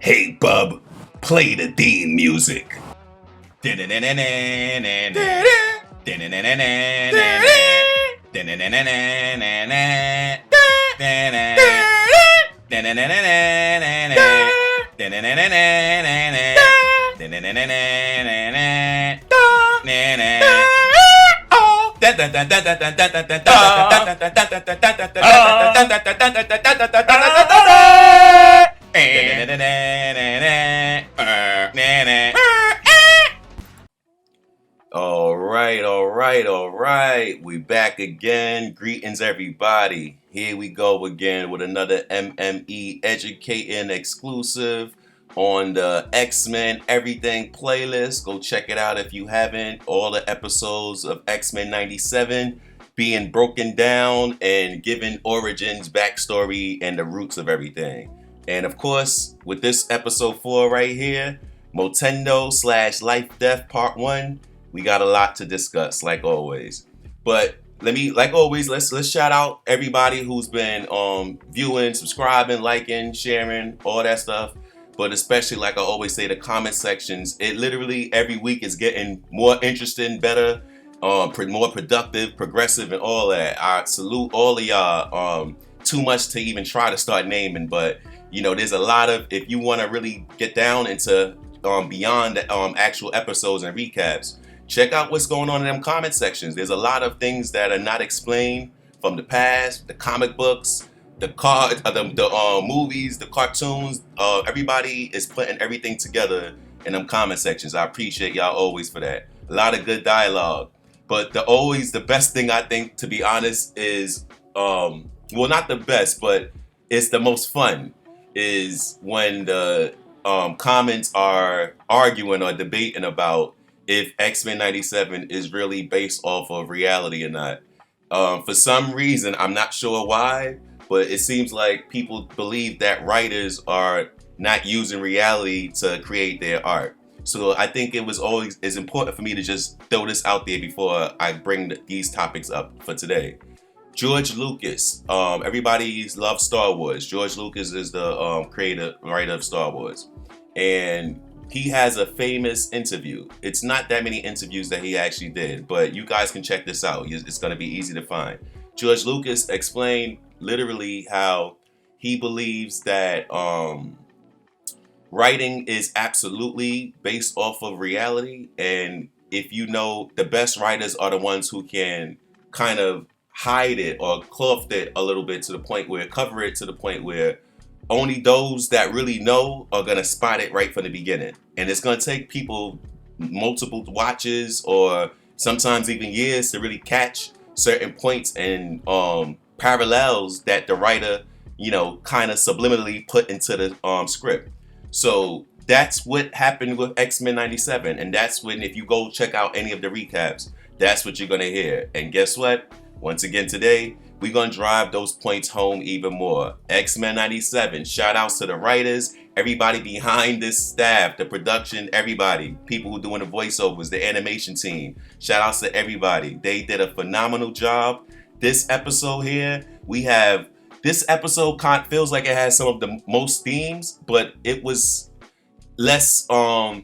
Hey, bub, play the theme music. All right. We back again. Greetings, everybody. Here we go again with another MME Educating exclusive on the X-Men Everything playlist. Go check it out if you haven't. All the episodes of X-Men 97 being broken down and given origins, backstory, and the roots of everything. And of course, with this episode 4 right here, Motendo / Lifedeath Part 1, we got a lot to discuss, like always. But let's shout out everybody who's been viewing, subscribing, liking, sharing, all that stuff. But especially, like I always say, the comment sections. It literally every week is getting more interesting, better, more productive, progressive, and all that. I salute all of y'all. Too much to even try to start naming, but you know, there's a lot of, if you want to really get down into beyond the actual episodes and recaps, check out what's going on in them comment sections. There's a lot of things that are not explained from the past, the comic books, the movies, the cartoons. Everybody is putting everything together in them comment sections. I appreciate y'all always for that. A lot of good dialogue. But the best thing, I think, to be honest, is well, not the best, but it's the most fun, is when the comments are arguing or debating about if X-Men 97 is really based off of reality or not. For some reason, I'm not sure why, but it seems like people believe that writers are not using reality to create their art. So I think it was always is important for me to just throw this out there before I bring these topics up for today. George Lucas, everybody loves Star Wars. George Lucas is the creator, writer of Star Wars. And he has a famous interview. It's not that many interviews that he actually did, but you guys can check this out. It's going to be easy to find. George Lucas explained literally how he believes that writing is absolutely based off of reality. And if you know, the best writers are the ones who can kind of hide it or cloth it a little bit to the point where, cover it to the point where only those that really know are going to spot it right from the beginning. And it's going to take people multiple watches or sometimes even years to really catch certain points and parallels that the writer, you know, kind of subliminally put into the script. So that's what happened with X-Men 97. And that's when, if you go check out any of the recaps, that's what you're going to hear. And guess what? Once again today, we're going to drive those points home even more. X-Men 97, shout outs to the writers, everybody behind this staff, the production, everybody, people who doing the voiceovers, the animation team. Shout outs to everybody. They did a phenomenal job. This episode here, this episode feels like it has some of the most themes, but it was less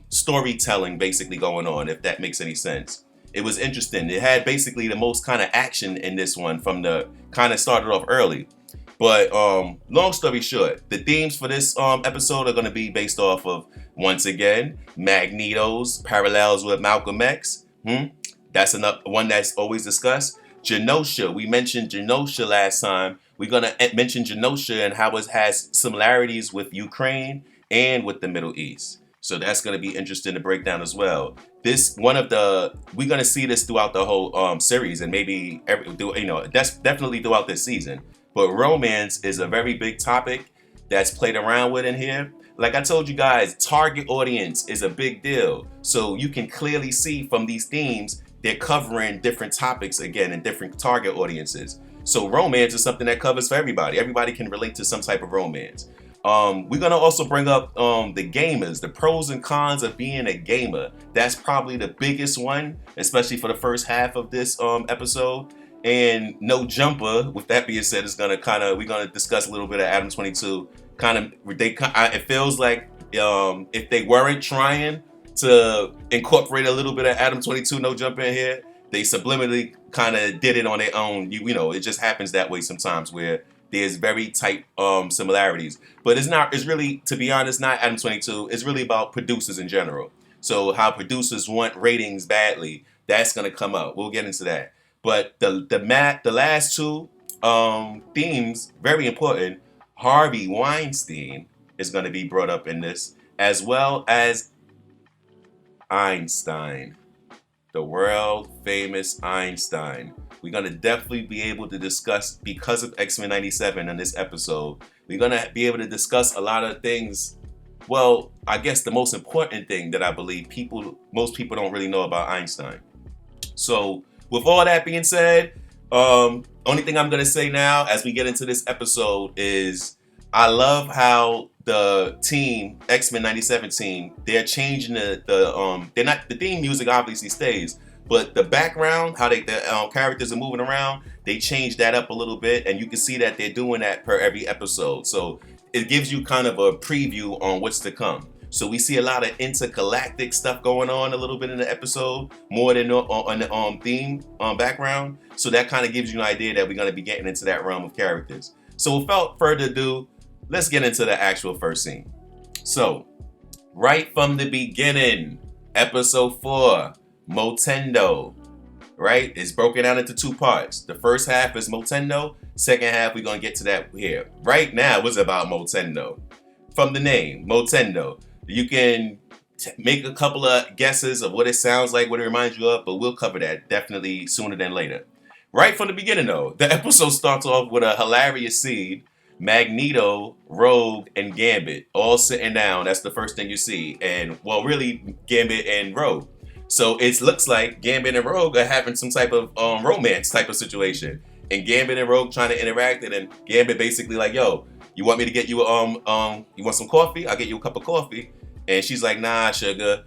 storytelling basically going on, if that makes any sense. It was interesting. It had basically the most kind of action in this one from the kind of started off early. But long story short, the themes for this episode are going to be based off of, once again, Magneto's parallels with Malcolm X. That's another one that's always discussed. Genosha. We mentioned Genosha last time. We're going to mention Genosha and how it has similarities with Ukraine and with the Middle East. So that's going to be interesting to break down as well. We're going to see this throughout the whole series, and maybe that's definitely throughout this season. But romance is a very big topic that's played around with in here. Like I told you guys, target audience is a big deal. So you can clearly see from these themes, they're covering different topics again and different target audiences. So romance is something that covers for everybody. Everybody can relate to some type of romance. We're going to also bring up the gamers, the pros and cons of being a gamer. That's probably the biggest one, especially for the first half of this episode. And No Jumper, with that being said, we're going to discuss a little bit of Adam 22. It feels like if they weren't trying to incorporate a little bit of Adam 22 no jump in here, they subliminally kind of did it on their own. You know, it just happens that way sometimes where there's very tight similarities. But it's really, to be honest, not Adam 22. It's really about producers in general. So how producers want ratings badly, that's going to come out. We'll get into that. But the last two themes, very important. Harvey Weinstein is going to be brought up in this, as well as Einstein, the world famous Einstein. We're going to definitely be able to discuss, because of X-Men 97 in this episode, we're going to be able to discuss a lot of things. Well, I guess the most important thing that I believe most people don't really know about Einstein. So with all that being said, only thing I'm going to say now as we get into this episode is I love how the team, X-Men 97 team, they're changing the theme music obviously stays, but the background, how the characters are moving around, they changed that up a little bit, and you can see that they're doing that per every episode. So it gives you kind of a preview on what's to come. So we see a lot of intergalactic stuff going on a little bit in the episode, more than on the theme background. So that kind of gives you an idea that we're going to be getting into that realm of characters. So without further ado, let's get into the actual first scene. So, right from the beginning, episode 4, Motendo, right? It's broken down into two parts. The first half is Motendo. Second half, we're going to get to that here. Right now, it's about Motendo. From the name, Motendo, you can make a couple of guesses of what it sounds like, what it reminds you of, but we'll cover that definitely sooner than later. Right from the beginning, though, the episode starts off with a hilarious scene. Magneto, Rogue, and Gambit all sitting down. That's the first thing you see. And, well, really, Gambit and Rogue. So it looks like Gambit and Rogue are having some type of romance type of situation. And Gambit and Rogue trying to interact. And then Gambit basically like, yo, you want me to get you you want some coffee? I'll get you a cup of coffee. And she's like, nah, sugar.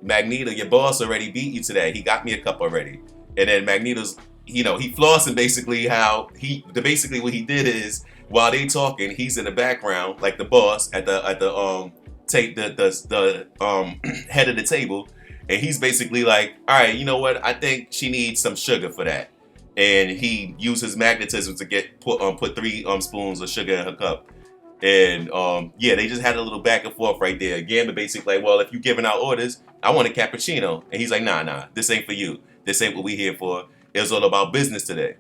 Magneto, your boss already beat you today. He got me a cup already. And then Magneto's, he flossing basically basically what he did is, while they talking, he's in the background, like the boss at the head of the table, and he's basically like, all right, you know what? I think she needs some sugar for that, and he uses magnetism to get put 3 spoons of sugar in her cup, and they just had a little back and forth right there. Gambit basically like, well, if you giving out orders, I want a cappuccino, and he's like, nah, this ain't for you. This ain't what we here for. It was all about business today.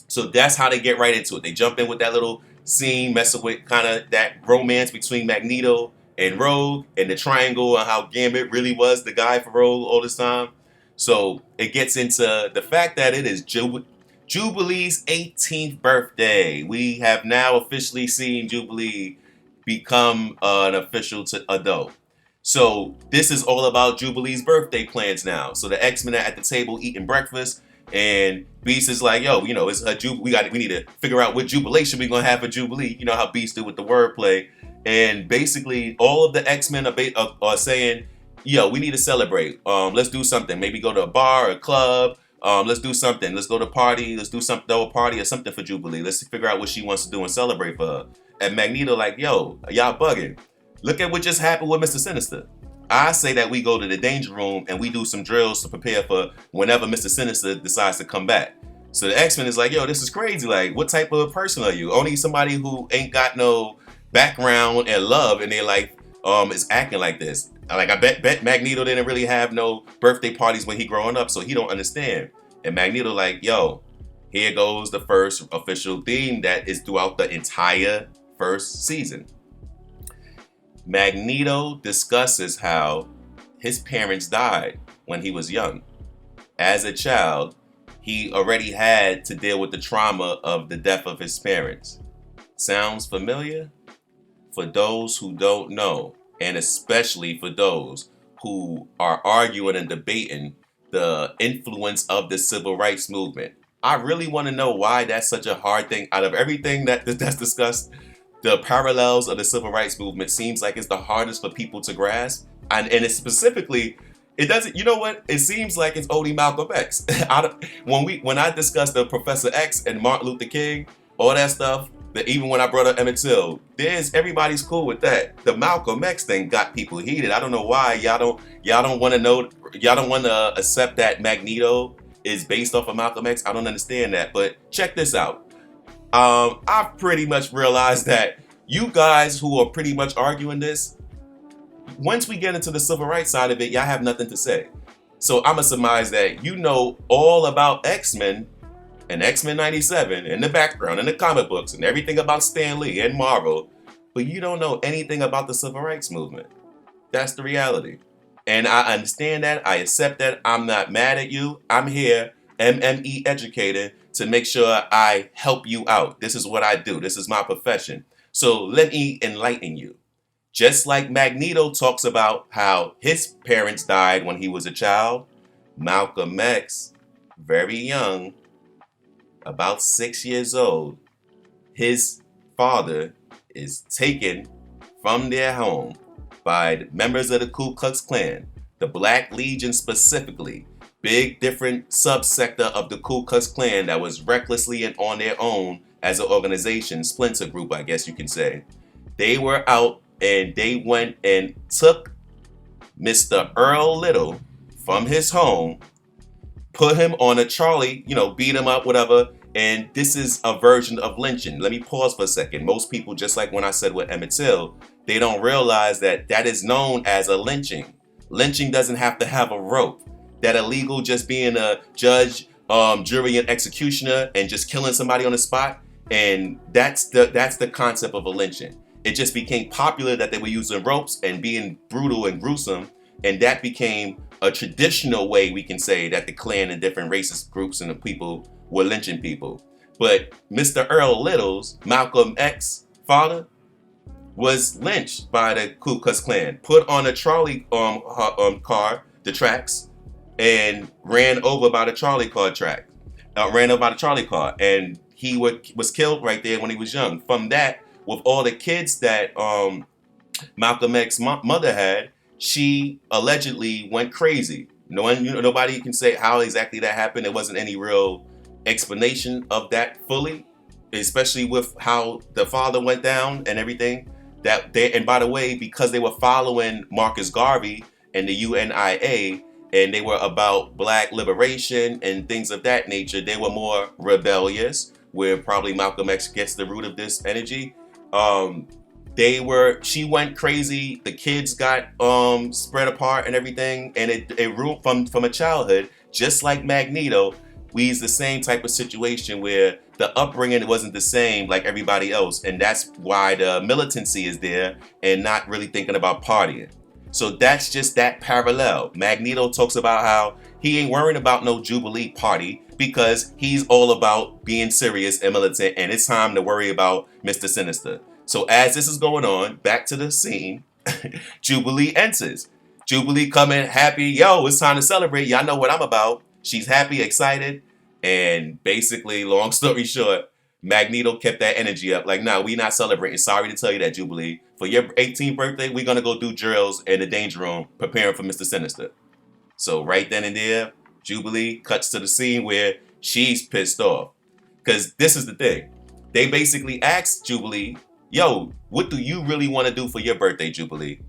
So that's how they get right into it. They jump in with that little scene, messing with kind of that romance between Magneto and Rogue, and the triangle, and how Gambit really was the guy for Rogue all this time. So it gets into the fact that it is Jubilee's 18th birthday. We have now officially seen Jubilee become an official adult. So this is all about Jubilee's birthday plans now. So the X-Men are at the table eating breakfast. And Beast is like, yo, it's a we need to figure out what jubilation we're gonna have for Jubilee. You know how Beast did with the wordplay. And basically, all of the X-Men are saying, yo, we need to celebrate. Let's do something. Maybe go to a bar or a club. Let's do something. Let's go to a party. Let's do something, throw a party or something for Jubilee. Let's figure out what she wants to do and celebrate for her. And Magneto like, yo, y'all bugging. Look at what just happened with Mr. Sinister. I say that we go to the danger room and we do some drills to prepare for whenever Mr. Sinister decides to come back. So the X-Men is like, yo, this is crazy. Like, what type of person are you? Only somebody who ain't got no background and love in their life is acting like this. Like, I bet Magneto didn't really have no birthday parties when he growing up, so he don't understand. And Magneto like, yo, here goes the first official theme that is throughout the entire first season. Magneto discusses how his parents died when he was young. As a child, he already had to deal with the trauma of the death of his parents. Sounds familiar? For those who don't know, and especially for those who are arguing and debating the influence of the civil rights movement, I really want to know why that's such a hard thing. Out of everything that's discussed, the parallels of the civil rights movement seems like it's the hardest for people to grasp. And it's specifically, it doesn't, you know what? It seems like it's only Malcolm X. When I discussed the Professor X and Martin Luther King, all that stuff, That even when I brought up Emmett Till, everybody's cool with that. The Malcolm X thing got people heated. I don't know why y'all don't want to know, y'all don't want to accept that Magneto is based off of Malcolm X. I don't understand that. But check this out. I've pretty much realized that you guys who are pretty much arguing this, once we get into the civil rights side of it, y'all have nothing to say. So I'm gonna surmise that you know all about X-Men and X-Men 97 in the background, in the comic books, and everything about Stan Lee and Marvel, but you don't know anything about the civil rights movement. That's the reality. And I understand that. I accept that. I'm not mad at you. I'm here, MME educated, to make sure I help you out. This is what I do. This is my profession. So let me enlighten you. Just like Magneto talks about how his parents died when he was a child, Malcolm X, very young, about 6 years old, his father is taken from their home by members of the Ku Klux Klan, the Black Legion specifically, big different subsector of the Ku Klux Klan that was recklessly and on their own as an organization, splinter group, I guess you can say. They were out and they went and took Mr. Earl Little from his home, put him on a trolley, beat him up, whatever. And this is a version of lynching. Let me pause for a second. Most people, just like when I said with Emmett Till, they don't realize that is known as a lynching. Lynching doesn't have to have a rope. That illegal just being a judge, jury, and executioner and just killing somebody on the spot. And that's the concept of a lynching. It just became popular that they were using ropes and being brutal and gruesome. And that became a traditional way, we can say, that the Klan and different racist groups and the people were lynching people. But Mr. Earl Little's, Malcolm X father, was lynched by the Ku Klux Klan, put on a trolley car, the tracks, and ran over by the trolley car track. Ran over by the trolley car, and he was killed right there when he was young. From that, with all the kids that Malcolm X's mother had, she allegedly went crazy. Nobody can say how exactly that happened. There wasn't any real explanation of that fully, especially with how the father went down and everything. And by the way, because they were following Marcus Garvey and the UNIA, and they were about black liberation and things of that nature, they were more rebellious, where probably Malcolm X gets the root of this energy. She went crazy, the kids got spread apart and everything, and it ruled from a childhood, just like Magneto. We used the same type of situation where the upbringing wasn't the same like everybody else, and that's why the militancy is there and not really thinking about partying. So that's just that parallel. Magneto talks about how he ain't worrying about no Jubilee party because he's all about being serious and militant, and it's time to worry about Mr. Sinister. So as this is going on, back to the scene, Jubilee enters. Jubilee coming happy, yo, it's time to celebrate. Y'all know what I'm about. She's happy, excited, and basically, long story short, Magneto kept that energy up. Like, nah, we not celebrating. Sorry to tell you that, Jubilee. For your 18th birthday, we're going to go do drills in the danger room, preparing for Mr. Sinister. So right then and there, Jubilee cuts to the scene where she's pissed off. Because this is the thing. They basically asked Jubilee, yo, what do you really want to do for your birthday, Jubilee?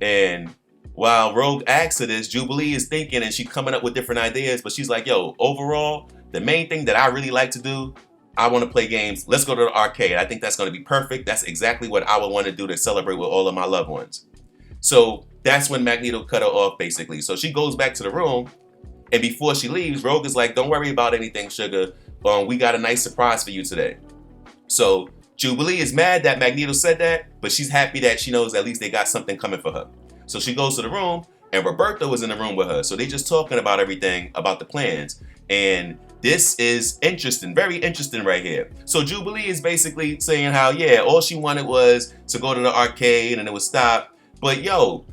And while Rogue asks her this, Jubilee is thinking and she's coming up with different ideas, but she's like, yo, overall, the main thing that I really like to do, I want to play games. Let's go to the arcade. I think that's going to be perfect. That's exactly what I would want to do to celebrate with all of my loved ones. So that's when Magneto cut her off, basically. So she goes back to the room, and before she leaves, Rogue is like, don't worry about anything, sugar. We got a nice surprise for you today. So Jubilee is mad that Magneto said that, but she's happy that she knows at least they got something coming for her. So she goes to the room, and Roberto was in the room with her. So they just talking about everything, about the plans. And this is interesting, very interesting right here. So Jubilee is basically saying how, yeah, all she wanted was to go to the arcade and it would stop. But yo,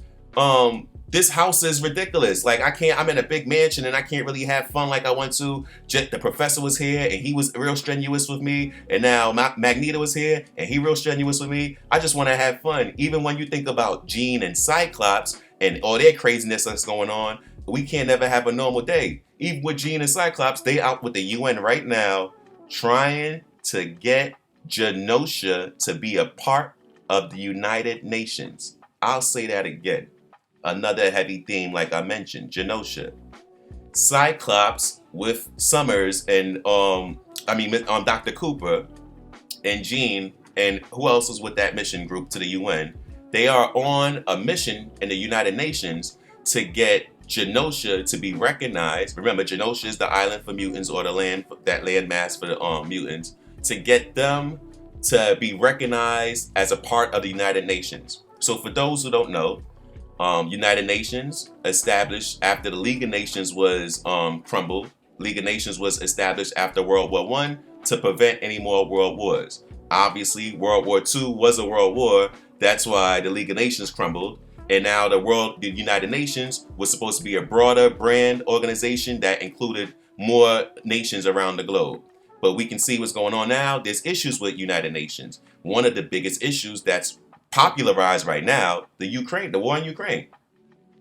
this house is ridiculous. Like, I'm in a big mansion and I can't really have fun like I want to. The professor was here and he was real strenuous with me. And now Magneto is here and he real strenuous with me. I just want to have fun. Even when you think about Jean and Cyclops and all their craziness that's going on, we can't never have a normal day. Even with Jean and Cyclops, they out with the UN right now trying to get Genosha to be a part of the United Nations. I'll say that again. Another heavy theme, like I mentioned, Genosha. Cyclops with Summers and Dr. Cooper and Jean, and who else was with that mission group to the UN? They are on a mission in the United Nations to get Genosha to be recognized. Remember, Genosha is the island for mutants, or the land, that land mass for the mutants, to get them to be recognized as a part of the United Nations. So for those who don't know, United Nations established after the League of Nations was crumbled. League of Nations was established after World War I to prevent any more world wars. Obviously, World War II was a world war. That's why the League of Nations crumbled. And now the United Nations was supposed to be a broader brand organization that included more nations around the globe. But we can see what's going on now. There's issues with United Nations. One of the biggest issues that's popularized right now, the war in Ukraine,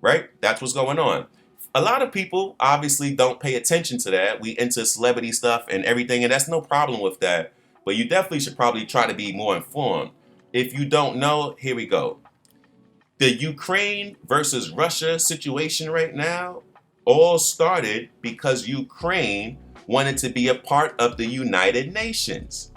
right? That's what's going on. A lot of people obviously don't pay attention to that. We into celebrity stuff and everything, and that's no problem with that. But you definitely should probably try to be more informed. If you don't know, here we go. The Ukraine versus Russia situation right now all started because Ukraine wanted to be a part of the United Nations.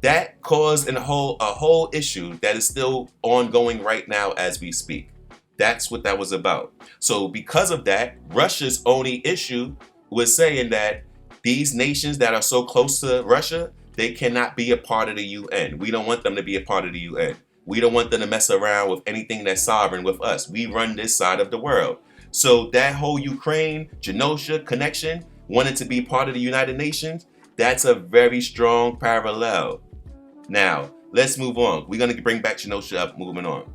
That caused a whole issue that is still ongoing right now as we speak. That's what that was about. So because of that, Russia's only issue was saying that these nations that are so close to Russia, they cannot be a part of the UN. We don't want them to be a part of the UN. We don't want them to mess around with anything that's sovereign with us. We run this side of the world. So that whole Ukraine, Genosha connection, wanted to be part of the United Nations, that's a very strong parallel. Now, let's move on. We're going to bring back Genosha up, moving on.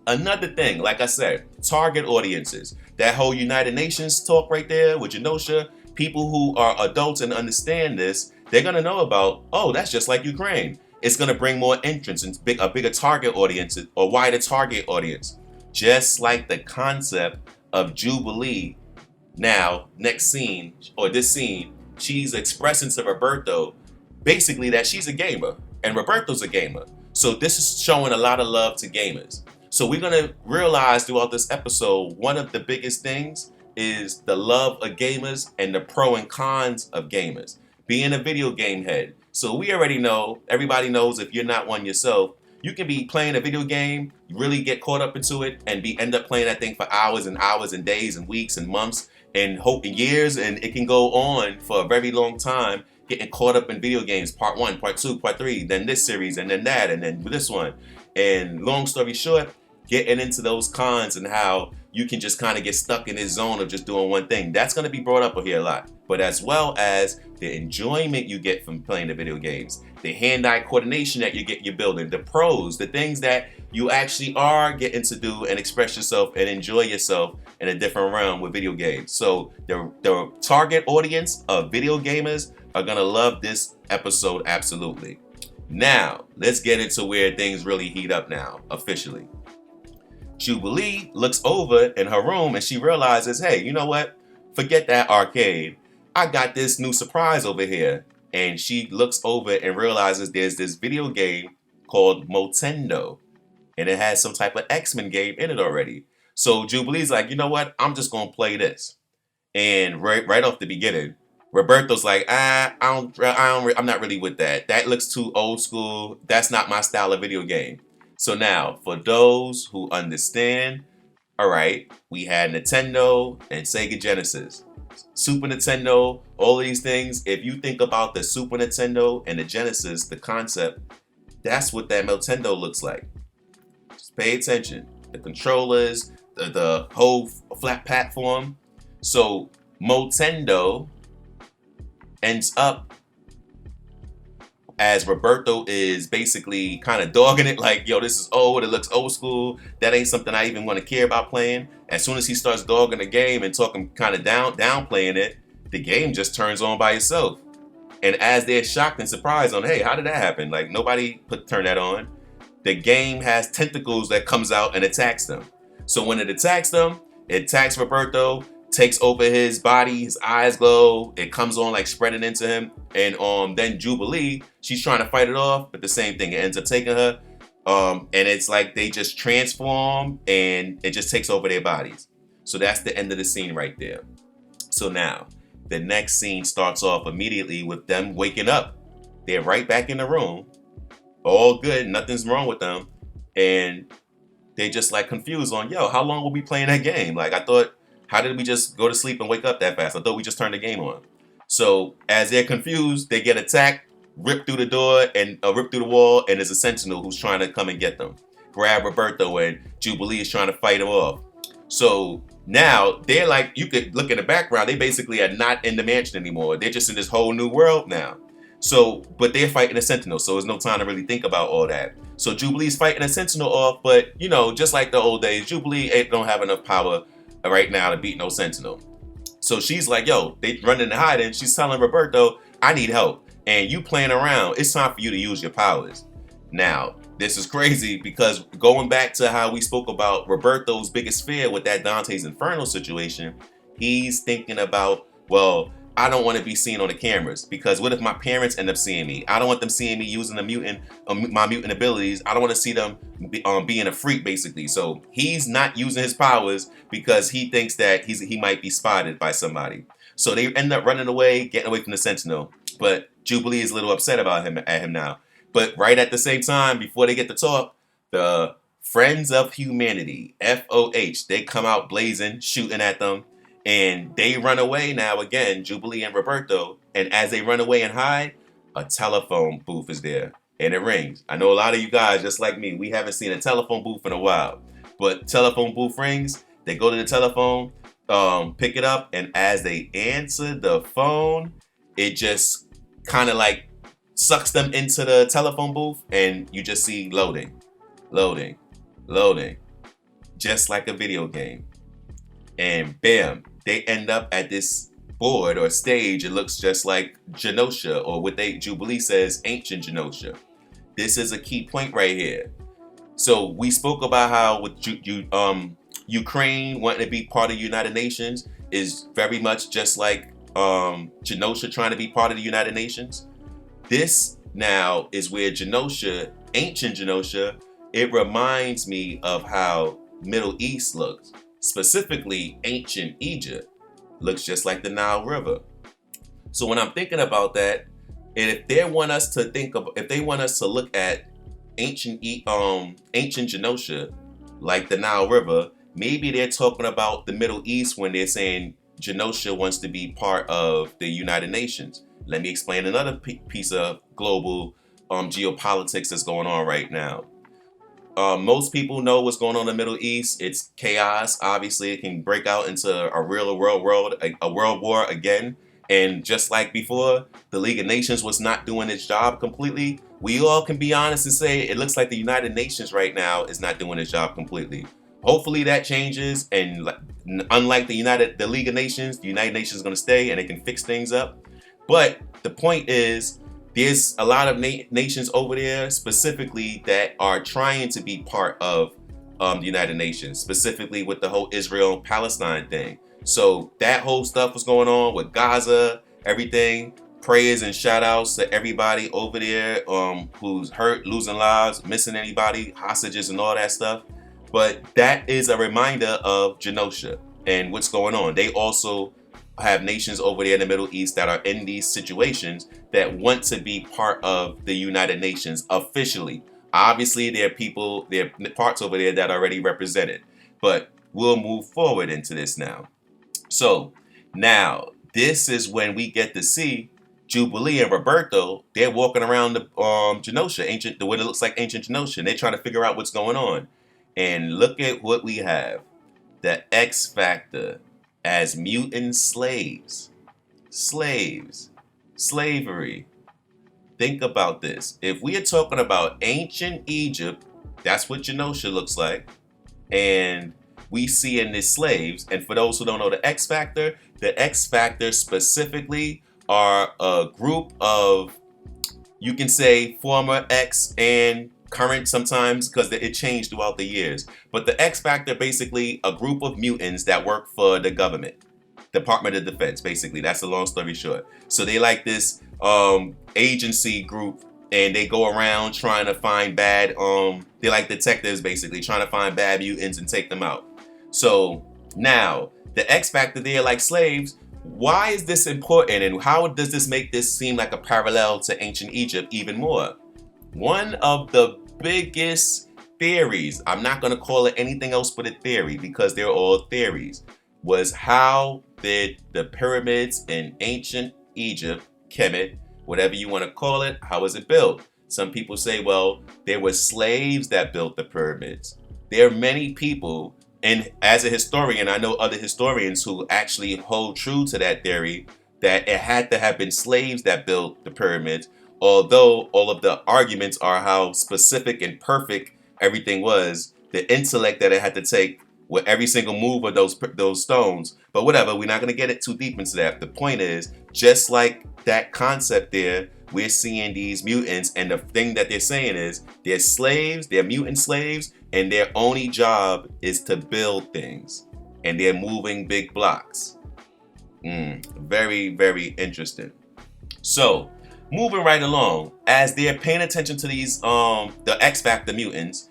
Another thing, like I said, target audiences. That whole United Nations talk right there with Genosha, people who are adults and understand this, they're going to know about, oh, that's just like Ukraine. It's going to bring more entrance and a bigger target audience, or wider target audience. Just like the concept of Jubilee. Now, next scene, or this scene, she's expressing to Roberto basically that she's a gamer and Roberto's a gamer. So this is showing a lot of love to gamers. So we're going to realize throughout this episode, one of the biggest things is the love of gamers and the pro and cons of gamers. Being a video game head. So we already know, everybody knows, if you're not one yourself, you can be playing a video game, really get caught up into it, and end up playing that thing for hours and hours and days and weeks and months and years, and it can go on for a very long time, getting caught up in video games, part 1, part 2, part 3, then this series, and then that, and then this one. And long story short, getting into those cons and how you can just kind of get stuck in this zone of just doing one thing. That's going to be brought up here a lot. But as well as the enjoyment you get from playing the video games, the hand-eye coordination that you're building, the pros, the things that you actually are getting to do and express yourself and enjoy yourself in a different realm with video games. So the target audience of video gamers are going to love this episode absolutely. Now, let's get into where things really heat up now, officially. Jubilee looks over in her room and she realizes, hey, you know what? Forget that arcade. I got this new surprise over here. And she looks over and realizes there's this video game called Motendo. And it has some type of X-Men game in it already. So Jubilee's like, you know what? I'm just going to play this. And right off the beginning, Roberto's like, I'm not really with that. That looks too old school. That's not my style of video game. So now, for those who understand, all right, we had Nintendo and Sega Genesis. Super Nintendo, all these things. If you think about the Super Nintendo and the Genesis, the concept, that's what that Motendo looks like. Just pay attention. The controllers, the whole flat platform. So Motendo ends up as Roberto is basically kind of dogging it like, yo, this is old, it looks old school, that ain't something I even want to care about playing. As soon as he starts dogging the game and talking kind of downplaying it, the game just turns on by itself. And as they're shocked and surprised on, hey, how did that happen? Like, nobody turned that on. The game has tentacles that comes out and attacks them. So when it attacks them, it attacks Roberto. takes over his body, his eyes glow, it comes on like spreading into him. And then Jubilee, she's trying to fight it off, but the same thing, it ends up taking her. And it's like they just transform and it just takes over their bodies. So that's the end of the scene right there. So now, the next scene starts off immediately with them waking up. They're right back in the room. All good, nothing's wrong with them. And they just like confused on, yo, how long will we be playing that game? Like, I thought, how did we just go to sleep and wake up that fast? I thought we just turned the game on. So as they're confused, they get attacked, rip through the door and rip through the wall, and there's a sentinel who's trying to come and get them. Grab Roberto, and Jubilee is trying to fight him off. So now they're like, you could look in the background, they basically are not in the mansion anymore. They're just in this whole new world now. So, but they're fighting a sentinel, so there's no time to really think about all that. So Jubilee's fighting a sentinel off, but you know, just like the old days, Jubilee don't have enough power right now to beat no sentinel. So she's like, yo, they running and hiding. She's telling Roberto, I need help. And you playing around, it's time for you to use your powers. Now, this is crazy because going back to how we spoke about Roberto's biggest fear with that Dante's Inferno situation, he's thinking about, well, I don't want to be seen on the cameras because what if my parents end up seeing me? I don't want them seeing me using the mutant, my mutant abilities. I don't want to see them being a freak, basically. So he's not using his powers because he thinks that he might be spotted by somebody. So they end up running away, getting away from the Sentinel. But Jubilee is a little upset about him now. But right at the same time, before they get to talk, the Friends of Humanity, FOH, they come out blazing, shooting at them. And they run away now again, Jubilee and Roberto. And as they run away and hide, a telephone booth is there. And it rings. I know a lot of you guys, just like me, we haven't seen a telephone booth in a while. But telephone booth rings. They go to the telephone, pick it up. And as they answer the phone, it just kind of like sucks them into the telephone booth. And you just see loading, loading, loading. Just like a video game. And bam, they end up at this board or stage. It looks just like Genosha, or what Jubilee says, ancient Genosha. This is a key point right here. So we spoke about how with Ukraine wanting to be part of the United Nations is very much just like Genosha trying to be part of the United Nations. This now is where Genosha, ancient Genosha, it reminds me of how Middle East looks. Specifically, ancient Egypt looks just like the Nile River. So when I'm thinking about that, and if they want us to look at ancient Genosha like the Nile River, maybe they're talking about the Middle East when they're saying Genosha wants to be part of the United Nations. Let me explain another piece of global geopolitics that's going on right now. Most people know what's going on in the Middle East. It's chaos. Obviously, it can break out into a real world war again. And just like before, the League of Nations was not doing its job completely. We all can be honest and say it looks like the United Nations right now is not doing its job completely. Hopefully that changes. And unlike the League of Nations, the United Nations is going to stay and it can fix things up. But the point is, there's a lot of nations over there specifically that are trying to be part of the United Nations, specifically with the whole Israel-Palestine thing. So that whole stuff was going on with Gaza, everything. Prayers and shout outs to everybody over there who's hurt, losing lives, missing anybody, hostages and all that stuff. But that is a reminder of Genosha and what's going on. They also have nations over there in the Middle East that are in these situations that want to be part of the United Nations officially. Obviously, there are parts over there that are already represented, but we'll move forward into this now. So now this is when we get to see Jubilee and Roberto. They're walking around the Genosha, what it looks like ancient Genosha, and they're trying to figure out what's going on. And look at what we have. The X Factor as mutant slaves. Slavery. Think about this. If we are talking about ancient Egypt, that's what Genosha looks like. And we see in this slaves. And for those who don't know the X Factor specifically are a group of, you can say, former X and current sometimes, because it changed throughout the years. But the X Factor, basically a group of mutants that work for the government. Department of Defense, basically. That's the long story short. So they like this agency group, and they go around trying to find bad, they like detectives, basically, trying to find bad mutants and take them out. So now, the X Factor, they're like slaves. Why is this important, and how does this make this seem like a parallel to ancient Egypt even more? One of the biggest theories, I'm not going to call it anything else but a theory because they're all theories, was how did the pyramids in ancient Egypt, Kemet, whatever you want to call it, how was it built? Some people say, well, there were slaves that built the pyramids. There are many people, and as a historian, I know other historians who actually hold true to that theory, that it had to have been slaves that built the pyramids, although all of the arguments are how specific and perfect everything was, the intellect that it had to take with every single move of those stones. But whatever, we're not going to get it too deep into that. The point is, just like that concept there, we're seeing these mutants, and the thing that they're saying is they're slaves, they're mutant slaves, and their only job is to build things, and they're moving big blocks. Very, very interesting. So, moving right along, as they're paying attention to these, the X Factor mutants,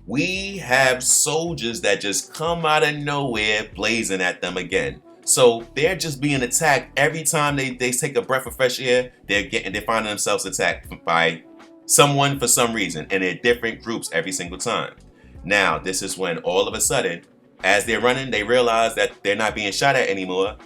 we have soldiers that just come out of nowhere blazing at them again. So they're just being attacked every time they take a breath of fresh air. They're finding themselves attacked by someone for some reason, and they're different groups every single time. Now, this is when all of a sudden, as they're running, they realize that they're not being shot at anymore.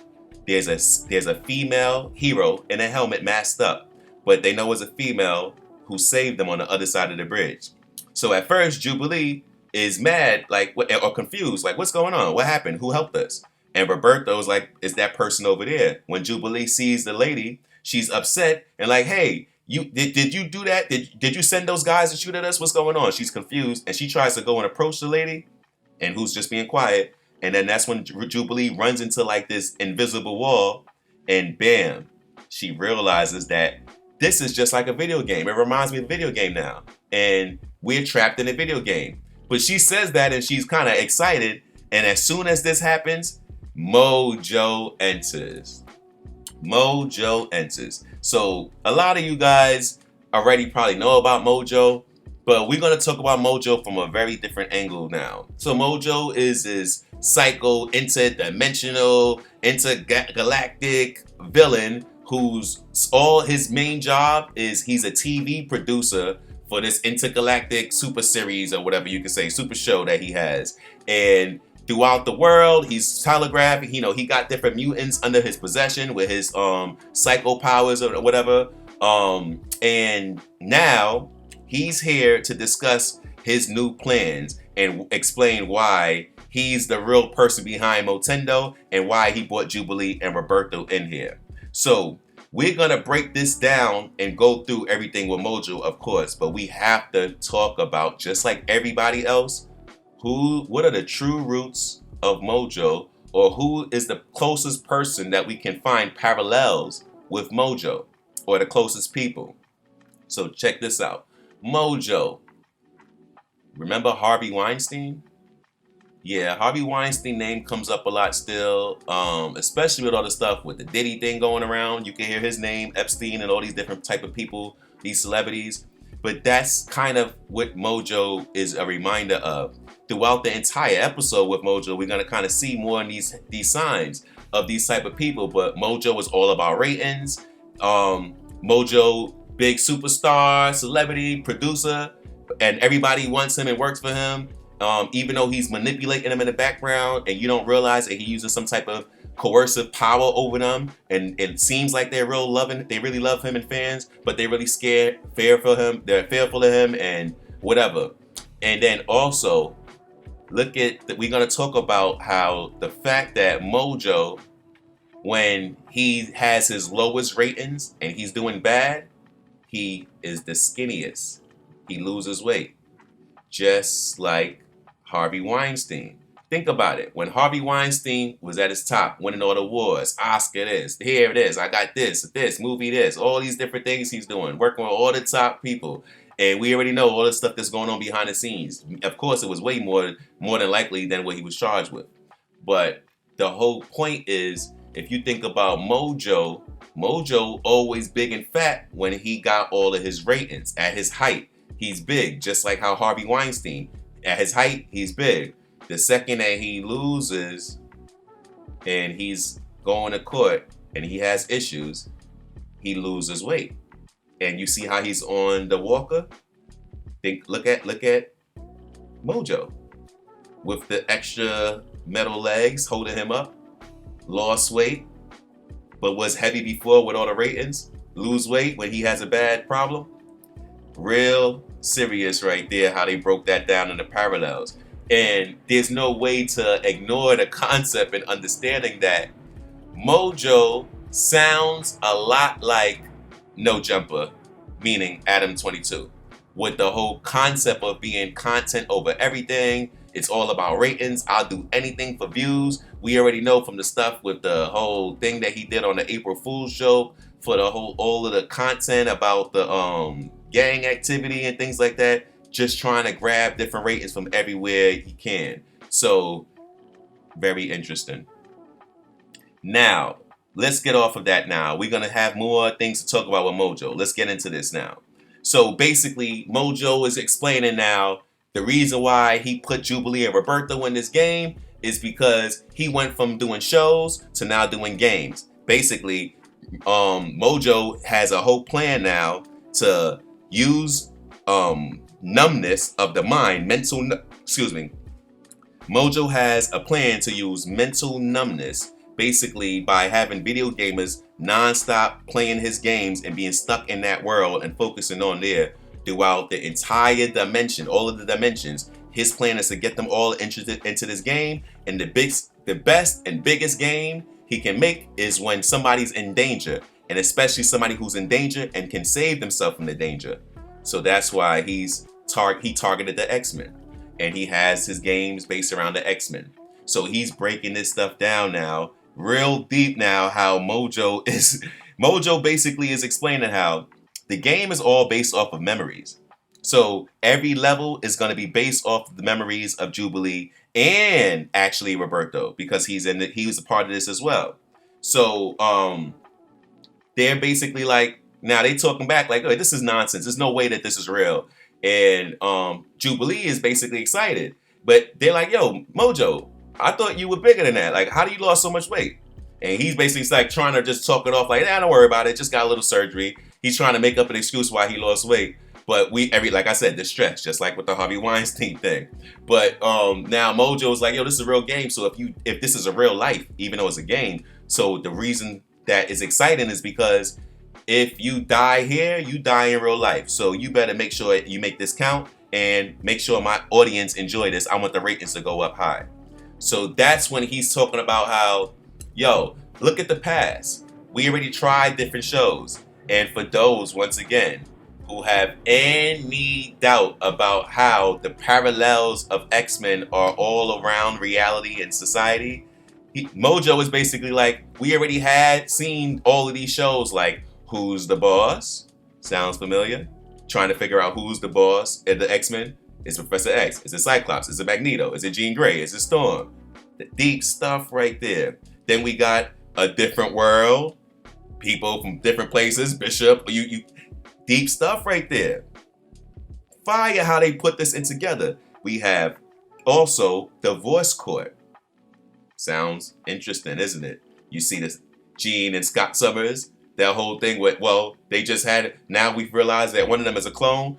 There's a female hero in a helmet masked up, but they know it's a female who saved them on the other side of the bridge. So at first, Jubilee is mad, like, or confused, like, what's going on? What happened? Who helped us? And Roberto's like, it's that person over there. When Jubilee sees the lady, she's upset and like, hey, did you do that? Did you send those guys to shoot at us? What's going on? She's confused, and she tries to go and approach the lady, and who's just being quiet. And then that's when Jubilee runs into like this invisible wall, and bam, she realizes that this is just like a video game. It reminds me of a video game now, and we're trapped in a video game. But she says that, and she's kind of excited. And as soon as this happens, Mojo enters. Mojo enters. So a lot of you guys already probably know about Mojo, but we're going to talk about Mojo from a very different angle now. So Mojo is this psycho, interdimensional, intergalactic villain whose all his main job is he's a TV producer for this intergalactic super series, or whatever you can say, super show that he has. And throughout the world, he's telegraphing, he got different mutants under his possession with his psycho powers or whatever. And now he's here to discuss his new plans and explain why he's the real person behind Motendo and why he brought Jubilee and Roberto in here. So we're going to break this down and go through everything with Mojo, of course, but we have to talk about, just like everybody else, what are the true roots of Mojo, or who is the closest person that we can find parallels with Mojo, or the closest people. So check this out. Mojo. Remember Harvey Weinstein? Yeah, Harvey Weinstein name comes up a lot still, especially with all the stuff with the Diddy thing going around. You can hear his name, Epstein, and all these different type of people, these celebrities. But that's kind of what Mojo is a reminder of. Throughout the entire episode with Mojo, we're going to kind of see more in these signs of these type of people. But Mojo is all about ratings. Mojo, big superstar, celebrity, producer, and everybody wants him and works for him. Even though he's manipulating them in the background, and you don't realize that he's using some type of coercive power over them, and it seems like they really love him and fans, but they're really fearful of him and whatever. And then also, we're gonna talk about how the fact that Mojo, when he has his lowest ratings and he's doing bad, he is the skinniest. He loses weight, just like Harvey Weinstein. Think about it. When Harvey Weinstein was at his top, winning all the awards, Oscar this, here it is, I got this, movie this, all these different things he's doing, working with all the top people. And we already know all the stuff that's going on behind the scenes. Of course, it was way more than likely than what he was charged with. But the whole point is if you think about Mojo, Mojo always big and fat when he got all of his ratings. At his height, he's big, just like how Harvey Weinstein. At his height, he's big. The second that he loses and he's going to court and he has issues, he loses weight. And you see how he's on the walker? Look at Mojo with the extra metal legs holding him up. Lost weight, but was heavy before with all the ratings. Lose weight when he has a bad problem. Real serious right there how they broke that down in the parallels. And there's no way to ignore the concept and understanding that Mojo sounds a lot like No Jumper, meaning Adam 22, with the whole concept of being content over everything. It's all about ratings. I'll do anything for views. We already know from the stuff with the whole thing that he did on the April Fool's joke for the whole, all of the content about the gang activity and things like that, just trying to grab different ratings from everywhere he can. So very interesting. Now, let's get off of that now. We're going to have more things to talk about with Mojo. Let's get into this now. So basically, Mojo is explaining now the reason why he put Jubilee and Roberto in this game is because he went from doing shows to now doing games. Basically, Mojo has a whole plan now to use numbness of the mind, Mojo has a plan to use mental numbness, basically by having video gamers non-stop playing his games and being stuck in that world and focusing on there throughout the entire dimension, all of the dimensions. His plan is to get them all interested into this game, and the best and biggest game he can make is when somebody's in danger, and especially somebody who's in danger and can save themselves from the danger. So that's why he targeted the X-Men, and he has his games based around the X-Men. So he's breaking this stuff down now, real deep now, how Mojo basically is explaining how the game is all based off of memories. So every level is going to be based off of the memories of Jubilee and actually Roberto, because he was a part of this as well. So they're basically like, now they talking back like, oh, this is nonsense. There's no way that this is real. And Jubilee is basically excited. But they're like, yo, Mojo, I thought you were bigger than that. Like, how do you lost so much weight? And he's basically like trying to just talk it off like, don't worry about it. Just got a little surgery. He's trying to make up an excuse why he lost weight. But like I said, the stretch, just like with the Harvey Weinstein thing. But now Mojo's like, yo, this is a real game. So if this is a real life, even though it's a game, so the reason that is exciting is because if you die here, you die in real life. So you better make sure you make this count and make sure my audience enjoy this. I want the ratings to go up high. So that's when he's talking about how, yo, look at the past. We already tried different shows. And for those, once again, who have any doubt about how the parallels of X-Men are all around reality and society, Mojo is basically like, we already had seen all of these shows like Who's the Boss? Sounds familiar? Trying to figure out who's the boss in the X-Men. Is Professor X? Is it Cyclops? Is it Magneto? Is it Jean Grey? Is it Storm? The deep stuff right there. Then we got A Different World. People from different places. Bishop. You deep stuff right there. Fire how they put this in together. We have also Divorce Court. Sounds interesting, isn't it? You see this Jean and Scott Summers. That whole thing with, well, they just had it. Now we've realized that one of them is a clone.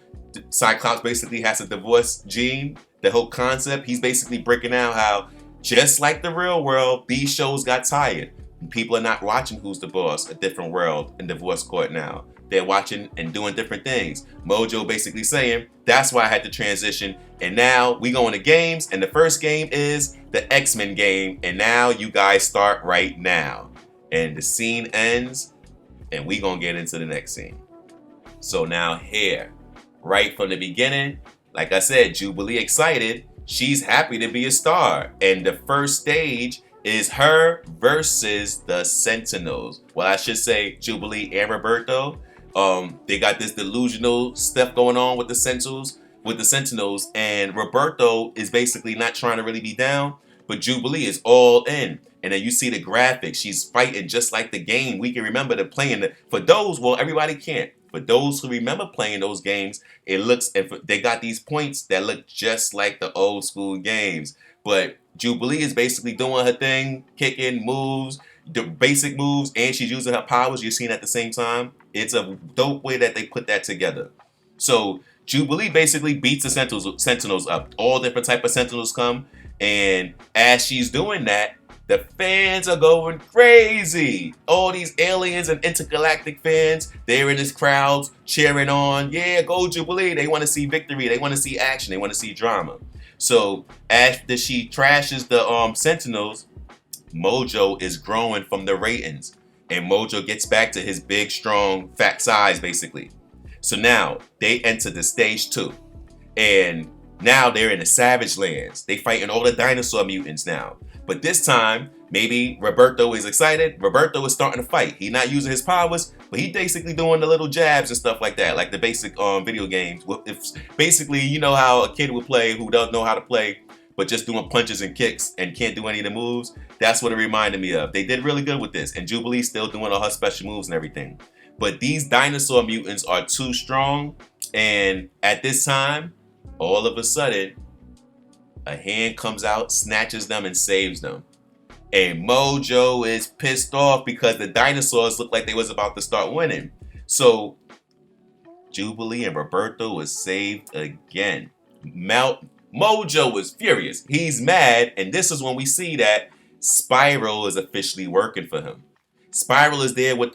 Cyclops basically has to divorce Jean. The whole concept, he's basically breaking down how, just like the real world, these shows got tired. People are not watching Who's the Boss, A Different World, and Divorce Court now. They're watching and doing different things. Mojo basically saying, that's why I had to transition. And now we go into games, and the first game is the X-Men game. And now you guys start right now. And the scene ends, and we gonna get into the next scene. So now here, right from the beginning, like I said, Jubilee excited. She's happy to be a star. And the first stage is her versus the Sentinels. Well, I should say Jubilee and Roberto. They got this delusional stuff going on with the Sentinels, and Roberto is basically not trying to really be down. but Jubilee is all in. And then you see the graphics. She's fighting just like the game. We can remember the playing. For those, well, everybody can't. For those who remember playing those games, it looks, they got these points that look just like the old school games. But Jubilee is basically doing her thing, kicking moves, the basic moves, and she's using her powers. You're seeing at the same time. It's a dope way that they put that together. So Jubilee basically beats the Sentinels up. All different type of Sentinels come, and as she's doing that, the fans are going crazy. All these aliens and intergalactic fans, they're in this crowd cheering on. Yeah, go Jubilee. They want to see victory. They want to see action. They want to see drama. So after she trashes the Sentinels, Mojo is growing from the ratings. And Mojo gets back to his big, strong, fat size, basically. So now they enter the stage 2. And now they're in the Savage Lands. They fighting all the dinosaur mutants now. But this time, maybe Roberto is excited. Roberto is starting to fight. He's not using his powers, but he's basically doing the little jabs and stuff like that, like the basic video games. If basically, you know how a kid would play who doesn't know how to play, but just doing punches and kicks and can't do any of the moves. That's what it reminded me of. They did really good with this, and Jubilee's still doing all her special moves and everything. But these dinosaur mutants are too strong, and at this time, all of a sudden, a hand comes out, snatches them, and saves them. And Mojo is pissed off because the dinosaurs look like they was about to start winning. So Jubilee and Roberto was saved again. Mojo was furious. He's mad, and this is when we see that Spiral is officially working for him. Spiral is there with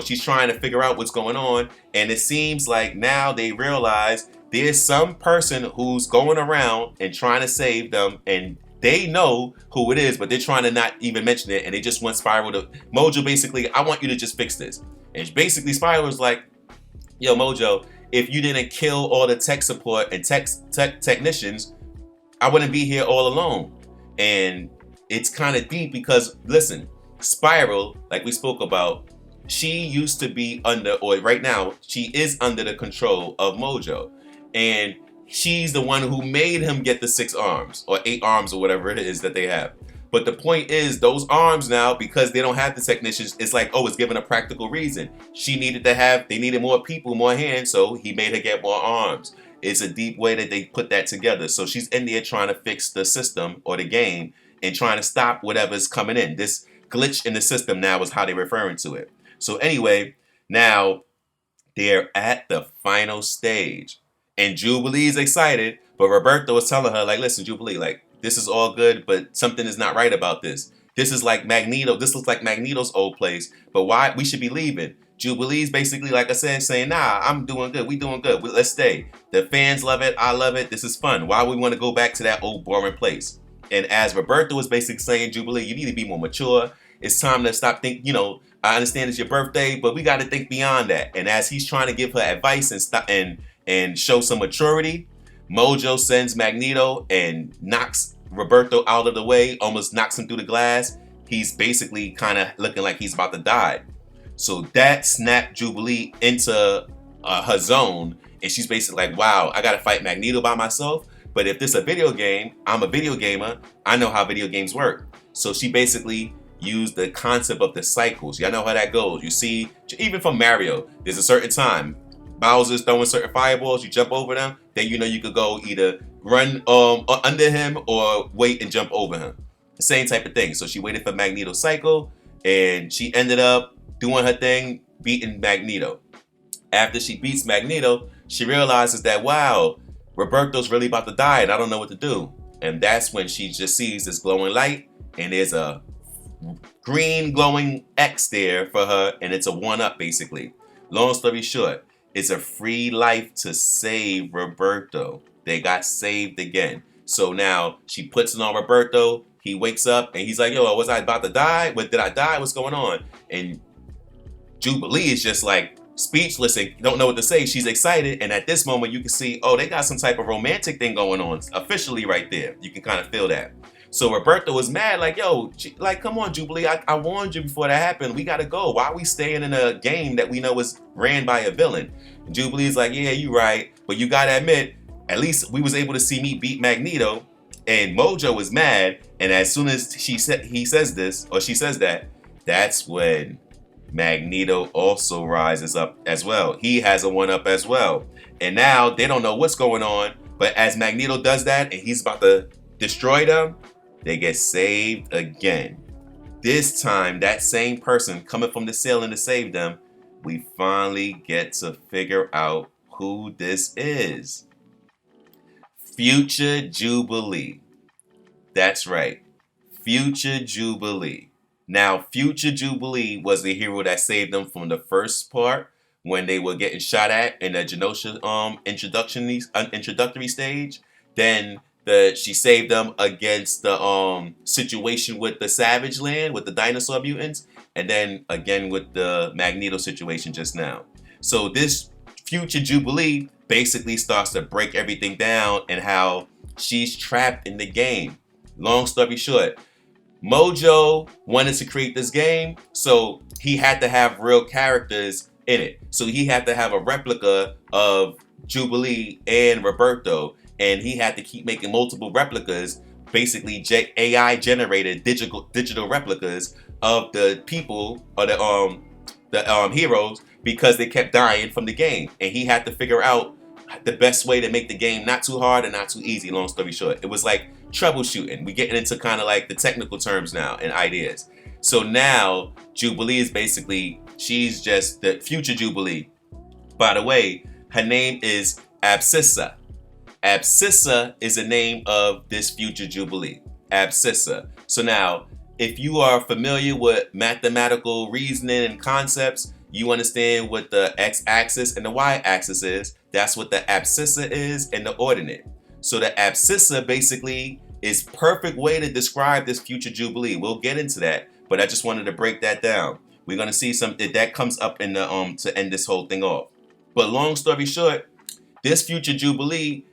she's trying to figure out what's going on, and it seems like now they realize there's some person who's going around and trying to save them, and they know who it is, but they're trying to not even mention it, and they just want Spiral to... Mojo basically, I want you to just fix this. And basically Spiral is like, yo, Mojo, if you didn't kill all the tech support and technicians, I wouldn't be here all alone. And it's kind of deep because, listen, Spiral, like we spoke about, she used to be under, or right now, she is under the control of Mojo. And she's the one who made him get the 6 arms or 8 arms or whatever it is that they have. But the point is, those arms now, because they don't have the technicians, it's like, oh, it's given a practical reason. They needed more people, more hands, so he made her get more arms. It's a deep way that they put that together. So she's in there trying to fix the system or the game and trying to stop whatever's coming in. This glitch in the system now is how they're referring to it. So anyway, now they're at the final stage. And Jubilee's excited, but Roberto was telling her, like, listen, Jubilee, like, this is all good, but something is not right about this. This is like Magneto. This looks like Magneto's old place, but why? We should be leaving. Jubilee's basically, like I said, saying, nah, I'm doing good. We doing good. Let's stay. The fans love it. I love it. This is fun. Why we want to go back to that old boring place? And as Roberto was basically saying, Jubilee, you need to be more mature. It's time to stop thinking, I understand it's your birthday, but we got to think beyond that. And as he's trying to give her advice and show some maturity, Mojo sends Magneto and knocks Roberto out of the way, almost knocks him through the glass. He's basically kind of looking like he's about to die. So that snapped Jubilee into her zone, and she's basically like, wow, I got to fight Magneto by myself. But if this is a video game, I'm a video gamer. I know how video games work. So she basically used the concept of the cycles. Y'all know how that goes. You see, even from Mario, there's a certain time. Bowser's throwing certain fireballs, you jump over them, then you could go either run under him or wait and jump over him. The same type of thing. So she waited for Magneto's cycle, and she ended up doing her thing, beating Magneto. After she beats Magneto, she realizes that, wow, Roberto's really about to die and I don't know what to do. And that's when she just sees this glowing light, and there's a green glowing X there for her, and it's a 1-up basically. Long story short, it's a free life to save Roberto. They got saved again. So now she puts it on Roberto. He wakes up and he's like, yo, was I about to die? Did I die? What's going on? And Jubilee is just like speechless and don't know what to say. She's excited. And at this moment, you can see, oh, they got some type of romantic thing going on officially right there. You can kind of feel that. So Roberto was mad, like, yo, like, come on, Jubilee. I warned you before that happened. We got to go. Why are we staying in a game that we know is ran by a villain? And Jubilee's like, yeah, you right. But you got to admit, at least we was able to see me beat Magneto. And Mojo is mad, and as soon as he says this, or she says that, that's when Magneto also rises up as well. He has a one up as well. And now they don't know what's going on, but as Magneto does that and he's about to destroy them, they get saved again. This time, that same person coming from the ceiling to save them, we finally get to figure out who this is. Future Jubilee. That's right. Future Jubilee. Now, Future Jubilee was the hero that saved them from the first part when they were getting shot at in the Genosha introductory stage. Then she saved them against the situation with the Savage Land, with the dinosaur mutants, and then again with the Magneto situation just now. So this Future Jubilee basically starts to break everything down and how she's trapped in the game. Long story short, Mojo wanted to create this game, so he had to have real characters in it. So he had to have a replica of Jubilee and Roberto, and he had to keep making multiple replicas, basically AI generated digital replicas of the people or the heroes, because they kept dying from the game, and he had to figure out the best way to make the game not too hard and not too easy. Long story short, it was like troubleshooting. We're getting into kind of like the technical terms now and ideas. So now Jubilee is basically, she's just the Future Jubilee. By the way, her name is Abscissa. Abscissa is the name of this Future Jubilee. Abscissa. So now, if you are familiar with mathematical reasoning and concepts, you understand what the x-axis and the y-axis is. That's what the abscissa is and the ordinate. So the abscissa basically is perfect way to describe this Future Jubilee. We'll get into that, but I just wanted to break that down. We're gonna see something that comes up in the to end this whole thing off. But long story short, this Future Jubilee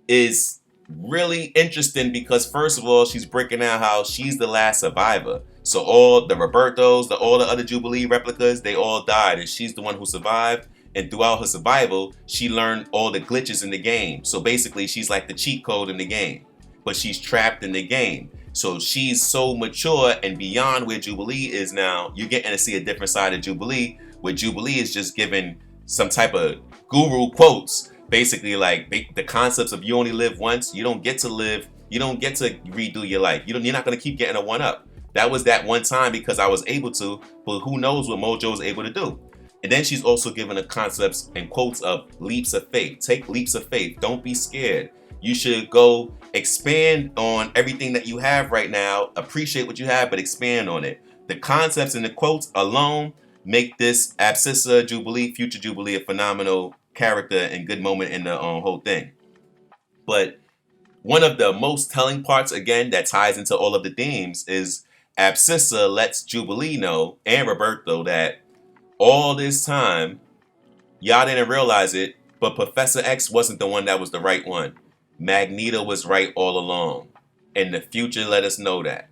is really interesting because first of all, she's breaking out how she's the last survivor. So all the Robertos, all the other Jubilee replicas, they all died, and she's the one who survived. And throughout her survival, she learned all the glitches in the game. So basically, she's like the cheat code in the game, but she's trapped in the game. So she's so mature and beyond where Jubilee is now. You're getting to see a different side of Jubilee, where Jubilee is just giving some type of guru quotes. Basically, like the concepts of you only live once. You don't get to live. You don't get to redo your life. You're not going to keep getting a one up. That was that one time because I was able to, but who knows what Mojo is able to do. And then she's also given the concepts and quotes of leaps of faith. Take leaps of faith. Don't be scared. You should go expand on everything that you have right now. Appreciate what you have, but expand on it. The concepts and the quotes alone make this Abscissa Jubilee, Future Jubilee, a phenomenal character and good moment in the whole thing. But one of the most telling parts, again, that ties into all of the themes is Abscissa lets Jubilee know and Roberto that all this time, y'all didn't realize it, but Professor X wasn't the one that was the right one. Magneto was right all along. And the future let us know that.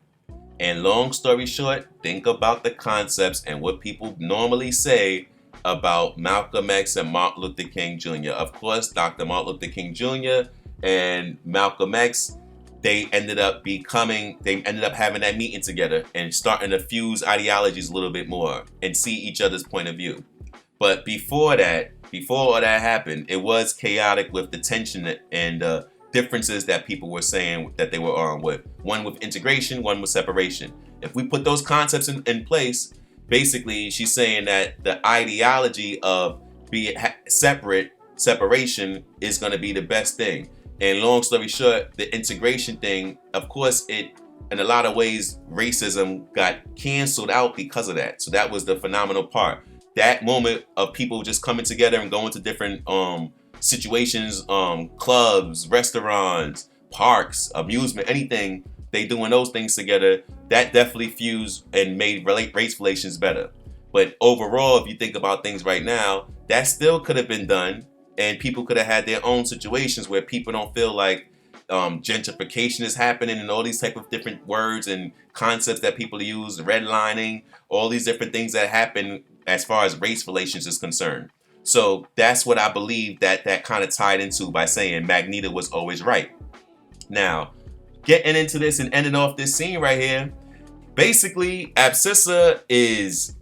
And long story short, think about the concepts and what people normally say about Malcolm X and Martin Luther King Jr. Of course, Dr. Martin Luther King Jr. and Malcolm X, they ended up having that meeting together and starting to fuse ideologies a little bit more and see each other's point of view. But before all that happened, it was chaotic with the tension and differences that people were saying that they were on with. One with integration, one with separation. If we put those concepts in place, basically she's saying that the ideology of separation is going to be the best thing. And long story short, the integration thing, of course, in a lot of ways, racism got canceled out because of that. So that was the phenomenal part. That moment of people just coming together and going to different situations, clubs, restaurants, parks, amusement, anything, they doing those things together, that definitely fused and made race relations better. But overall, if you think about things right now, that still could have been done. And people could have had their own situations where people don't feel like gentrification is happening and all these type of different words and concepts that people use, redlining, all these different things that happen as far as race relations is concerned. So that's what I believe that kind of tied into by saying Magneto was always right. Now, getting into this and ending off this scene right here, basically, Abscissa is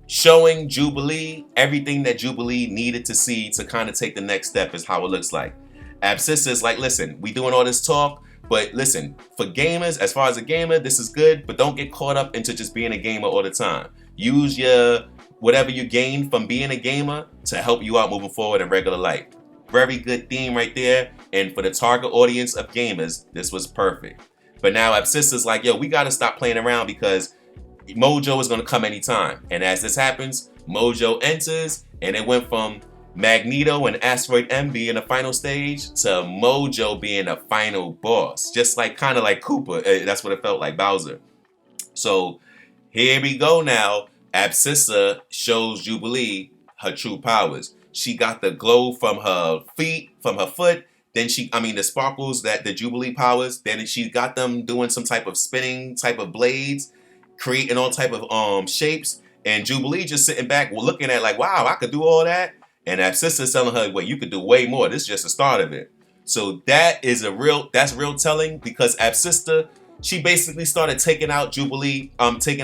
showing Jubilee everything that Jubilee needed to see to kind of take the next step is how it looks like. Abscissa is like, listen, we doing all this talk, but listen, for gamers, as far as a gamer, this is good, but don't get caught up into just being a gamer all the time. Use your whatever you gain from being a gamer to help you out moving forward in regular life. Very good theme right there. And for the target audience of gamers, this was perfect. But now Abscissa's like, yo, we got to stop playing around because Mojo is going to come anytime. And as this happens, Mojo enters, and it went from Magneto and Asteroid M being the final stage to Mojo being the final boss. Just like kind of like Cooper. That's what it felt like, Bowser. So here we go now. Abscissa shows Jubilee her true powers. She got the glow from her feet, from her foot. Then the sparkles that the Jubilee powers. Then she got them doing some type of spinning type of blades, creating all type of shapes. And Jubilee just sitting back looking at like, wow, I could do all that. And Abscissa's telling her, well, you could do way more. This is just the start of it. So that's real telling because Abscissa, she basically started taking out taking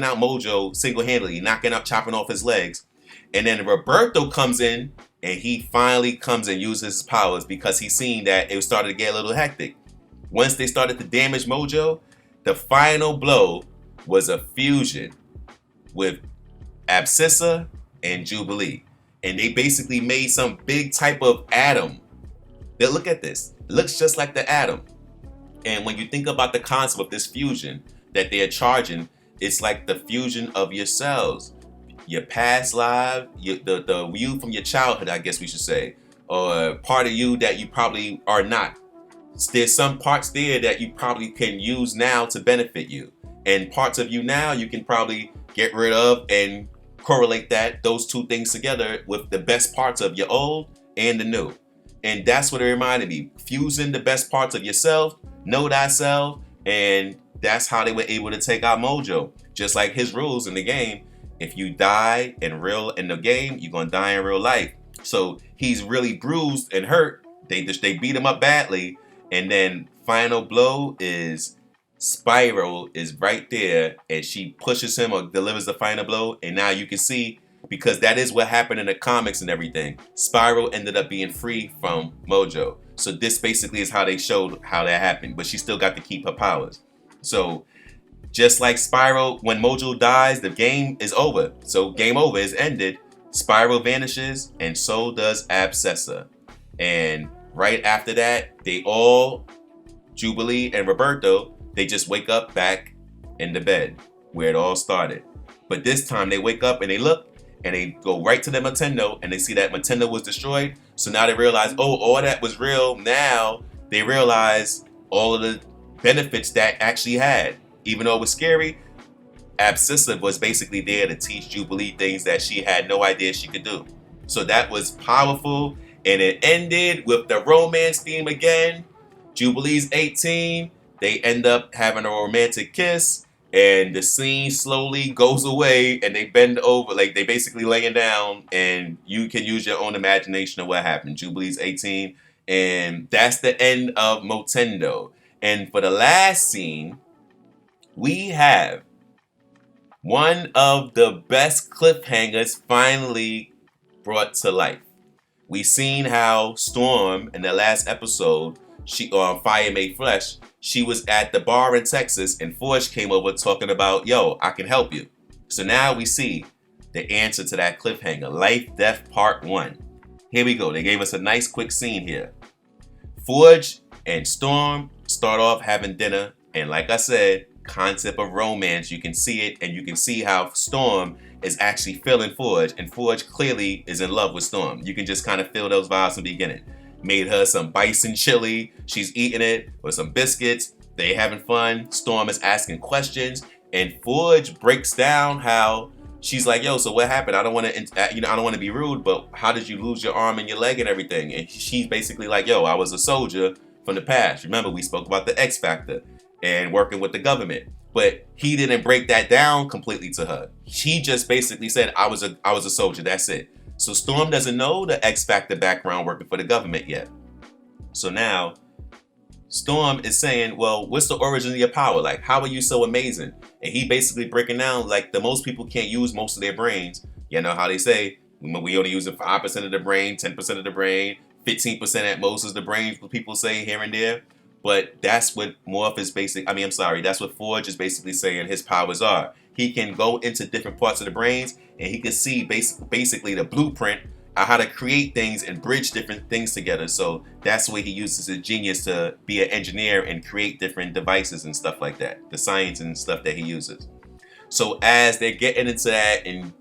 out Mojo single-handedly, chopping off his legs. And then Roberto comes in, and he finally comes and uses his powers because he's seen that it started to get a little hectic. Once they started to damage Mojo, the final blow was a fusion with Abscissa and Jubilee. And they basically made some big type of atom. Now look at this. It looks just like the atom. And when you think about the concept of this fusion that they're charging, it's like the fusion of your cells. Your past life, the you from your childhood, I guess we should say, or part of you that you probably are not. There's some parts there that you probably can use now to benefit you. And parts of you now you can probably get rid of and correlate those two things together with the best parts of your old and the new. And that's what it reminded me. Fusing the best parts of yourself, know thyself, and that's how they were able to take out Mojo. Just like his rules in the game. If you die in the game, you're gonna die in real life. So he's really bruised and hurt. They beat him up badly, and then final blow is Spiral is right there, and she pushes him or delivers the final blow. And now you can see, because that is what happened in the comics and everything. Spiral ended up being free from Mojo. So this basically is how they showed how that happened, but she still got to keep her powers. So just like Spiral, when Mojo dies, the game is over. So game over is ended. Spiral vanishes, and so does Abscissa. And right after that, they all, Jubilee and Roberto, they just wake up back in the bed where it all started. But this time they wake up and they look, and they go right to the Motendo, and they see that Motendo was destroyed. So now they realize, oh, all that was real. Now they realize all of the benefits that actually had. Even though it was scary, Abscissa was basically there to teach Jubilee things that she had no idea she could do. So that was powerful, and it ended with the romance theme again. Jubilee's 18. They end up having a romantic kiss, and the scene slowly goes away, and they bend over, like they basically laying down, and you can use your own imagination of what happened. Jubilee's 18, and that's the end of Motendo. And for the last scene, we have one of the best cliffhangers finally brought to life. We seen how Storm in the last episode, she on Fire Made Flesh, she was at the bar in Texas, and Forge came over talking about, yo, I can help you. So now we see the answer to that cliffhanger, Lifedeath Part 1. Here we go. They gave us a nice quick scene here. Forge and Storm start off having dinner, and like I said, concept of romance, you can see it, and you can see how Storm is actually feeling Forge, and Forge clearly is in love with Storm. You can just kind of feel those vibes from the beginning. Made her some bison chili, she's eating it with some biscuits, they having fun. Storm is asking questions, and Forge breaks down how she's like, yo, so what happened? I don't want to, I don't want to be rude, but how did you lose your arm and your leg and everything? And she's basically like, yo, I was a soldier from the past. Remember, we spoke about the X Factor and working with the government. But he didn't break that down completely to her. He just basically said, I was a soldier, that's it. So Storm doesn't know the X Factor background working for the government yet. So now, Storm is saying, well, what's the origin of your power? Like, how are you so amazing? And he basically breaking down, like, the most people can't use most of their brains. You know how they say, we only use 5% of the brain, 10% of the brain, 15% at most is the brain, people say here and there. But that's what Morph is that's what Forge is basically saying his powers are. He can go into different parts of the brains and he can see basically the blueprint on how to create things and bridge different things together. So that's the way he uses his genius to be an engineer and create different devices and stuff like that. The science and stuff that he uses. So as they're getting into that and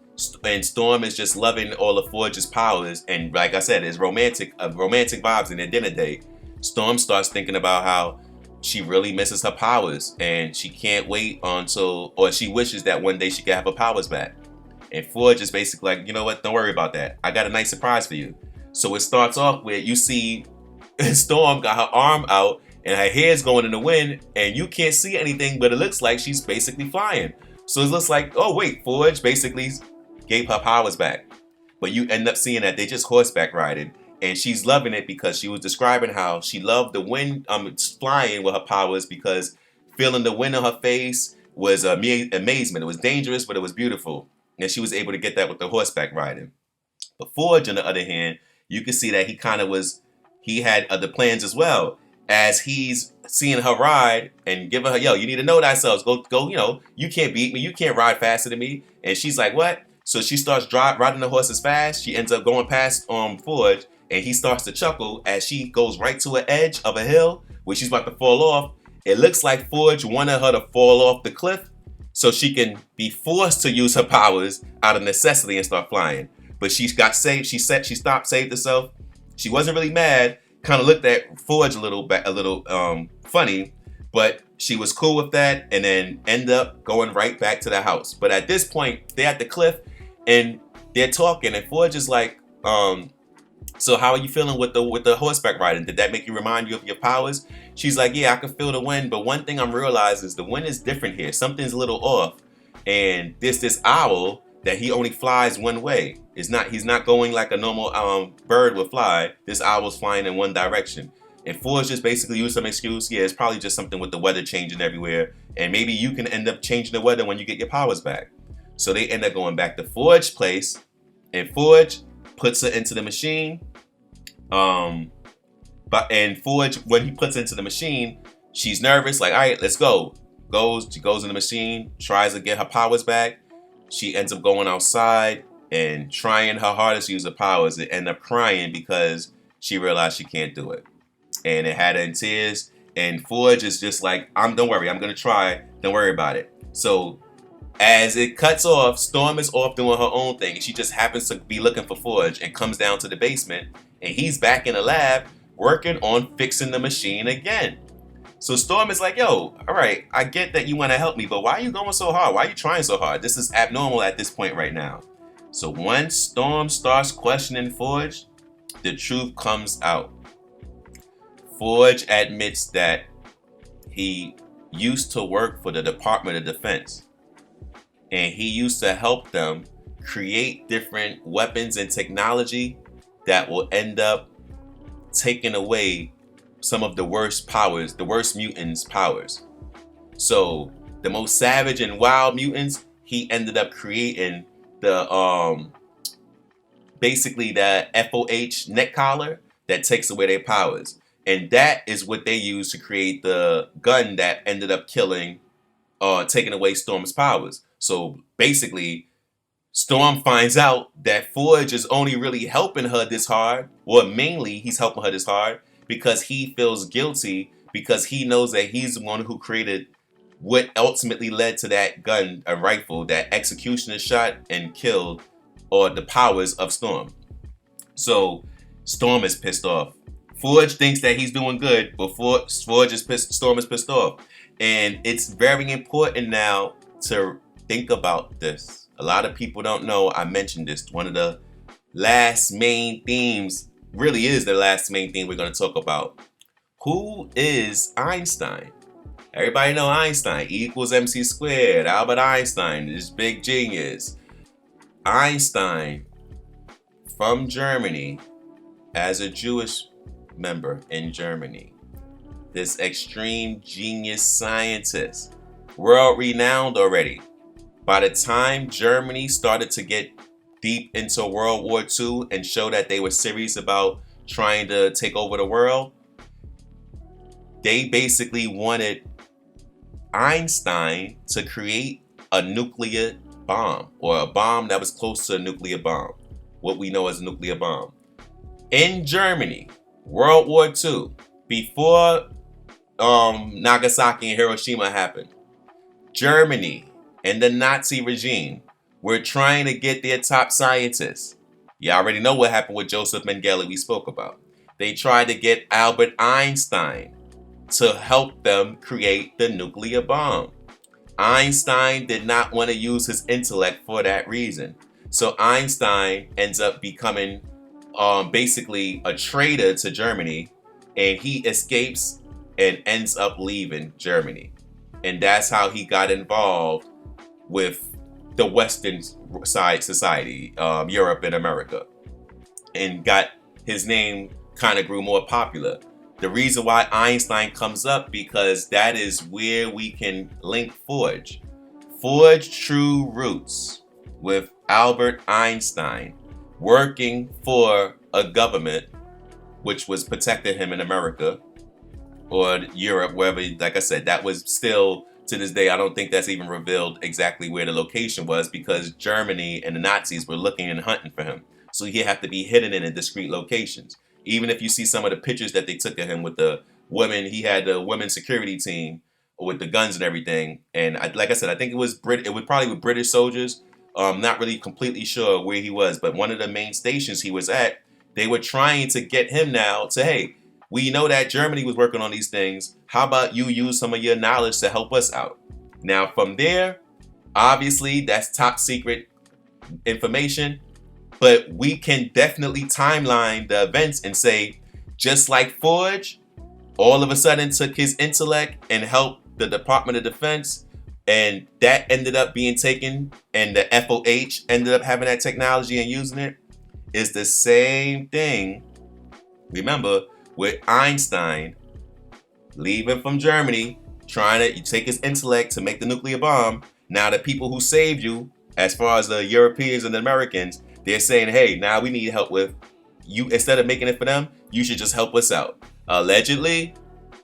Storm is just loving all of Forge's powers, and like I said, it's romantic vibes in their dinner date. Storm starts thinking about how she really misses her powers and she can't wait or she wishes that one day she could have her powers back. And Forge is basically like, you know what, don't worry about that. I got a nice surprise for you. So it starts off where you see Storm got her arm out and her hair's going in the wind and you can't see anything, but it looks like she's basically flying. So it looks like, oh wait, Forge basically gave her powers back. But you end up seeing that they just horseback riding. And she's loving it because she was describing how she loved the wind flying with her powers because feeling the wind on her face was amazement. It was dangerous, but it was beautiful. And she was able to get that with the horseback riding. But Forge, on the other hand, you can see that he had other plans as well. As he's seeing her ride and giving her, yo, you need to know thyself. Go, you can't beat me. You can't ride faster than me. And she's like, what? So she starts riding the horses fast. She ends up going past Forge. And he starts to chuckle as she goes right to an edge of a hill where she's about to fall off. It looks like Forge wanted her to fall off the cliff so she can be forced to use her powers out of necessity and start flying. But she got saved. She stopped, saved herself. She wasn't really mad. Kind of looked at Forge a little funny, but she was cool with that and then end up going right back to the house. But at this point, they're at the cliff and they're talking and Forge is like, so how are you feeling with the horseback riding? Did that make you remind you of your powers? She's like, yeah, I can feel the wind, but one thing I'm realizing is the wind is different here. Something's a little off. And this owl that he only flies one way. He's not going like a normal bird would fly. This owl's flying in one direction. And Forge just basically used some excuse. Yeah, it's probably just something with the weather changing everywhere. And maybe you can end up changing the weather when you get your powers back. So they end up going back to Forge's place. And Forge puts her into the machine. And Forge, when he puts her into the machine, she's nervous, like, all right, let's go. She goes in the machine, tries to get her powers back. She ends up going outside and trying her hardest to use her powers and end up crying because she realized she can't do it. And it had her in tears. And Forge is just like, don't worry, I'm gonna try. Don't worry about it. So as it cuts off, Storm is off doing her own thing. She just happens to be looking for Forge and comes down to the basement. And he's back in the lab working on fixing the machine again. So Storm is like, yo, all right, I get that you want to help me, but why are you going so hard? Why are you trying so hard? This is abnormal at this point right now. So once Storm starts questioning Forge, the truth comes out. Forge admits that he used to work for the Department of Defense. And he used to help them create different weapons and technology that will end up taking away some of the worst powers, the worst mutants' powers. So the most savage and wild mutants, he ended up creating the basically the FOH neck collar that takes away their powers. And that is what they used to create the gun that ended up taking away Storm's powers. So basically, Storm finds out that Forge is only really helping her this hard, or mainly he's helping her this hard, because he feels guilty because he knows that he's the one who created what ultimately led to that gun, a rifle, that executioner shot and killed, or the powers of Storm. So Storm is pissed off. Forge thinks that he's doing good, but Storm is pissed off. And it's very important now to think about this. A lot of people don't know I mentioned this. One of the last main themes, really is the last main theme we're going to talk about. Who is Einstein? Everybody know Einstein. E equals MC squared. Albert Einstein, this big genius. Einstein, from Germany, as a Jewish member in Germany, this extreme genius scientist, world renowned already. By the time Germany started to get deep into World War II and show that they were serious about trying to take over the world, they basically wanted Einstein to create a nuclear bomb, or a bomb that was close to a nuclear bomb, what we know as a nuclear bomb. In Germany, World War II, before Nagasaki and Hiroshima happened, Germany and the Nazi regime were trying to get their top scientists. You already know what happened with Joseph Mengele we spoke about. They tried to get Albert Einstein to help them create the nuclear bomb. Einstein did not want to use his intellect for that reason. So Einstein ends up becoming basically a traitor to Germany, and he escapes and ends up leaving Germany. And that's how he got involved with the Western side society, Europe and America, and got his name kind of grew more popular. The reason why Einstein comes up, because that is where we can link Forge. Forge True Roots with Albert Einstein working for a government which was protecting him in America or Europe, wherever. Like I said, that was still, to this day, I don't think that's even revealed exactly where the location was, because Germany and the Nazis were looking and hunting for him. So he had to be hidden in discrete locations. Even if you see some of the pictures that they took of him with the women, he had the women's security team with the guns and everything. And like I said, I think it was probably with British soldiers. Not really completely sure where he was, but one of the main stations he was at, they were trying to get him now to, hey, we know that Germany was working on these things. How about you use some of your knowledge to help us out? Now, from there, obviously, that's top secret information. But we can definitely timeline the events and say, just like Forge, all of a sudden took his intellect and helped the Department of Defense, and that ended up being taken, and the FOH ended up having that technology and using it, is the same thing. Remember, with Einstein leaving from Germany, trying to take his intellect to make the nuclear bomb. Now the people who saved you, as far as the Europeans and the Americans, they're saying, hey, now we need help with you. Instead of making it for them, you should just help us out. Allegedly,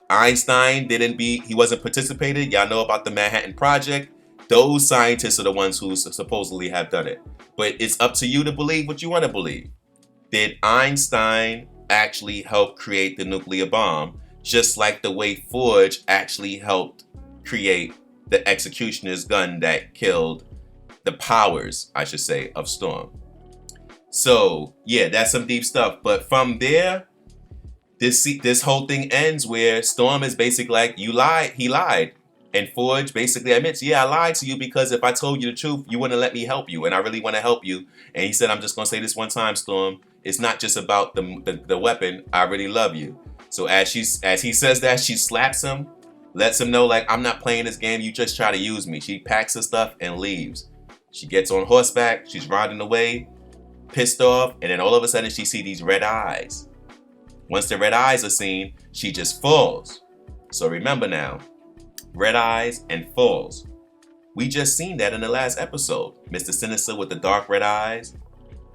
Einstein he wasn't participated. Y'all know about the Manhattan Project. Those scientists are the ones who supposedly have done it. But it's up to you to believe what you want to believe. Did Einstein actually help create the nuclear bomb, just like the way Forge actually helped create the executioner's gun that killed the powers, I should say, of Storm? So, yeah, that's some deep stuff. But from there, this whole thing ends where Storm is basically like, you lied, he lied. And Forge basically admits, yeah, I lied to you because if I told you the truth, you wouldn't let me help you. And I really want to help you. And he said, I'm just going to say this one time, Storm. It's not just about the weapon. I really love you. So as he says that, she slaps him, lets him know, like, I'm not playing this game. You just try to use me. She packs her stuff and leaves. She gets on horseback. She's riding away, pissed off. And then all of a sudden, she sees these red eyes. Once the red eyes are seen, she just falls. So remember now, red eyes and falls. We just seen that in the last episode. Mr. Sinister with the dark red eyes.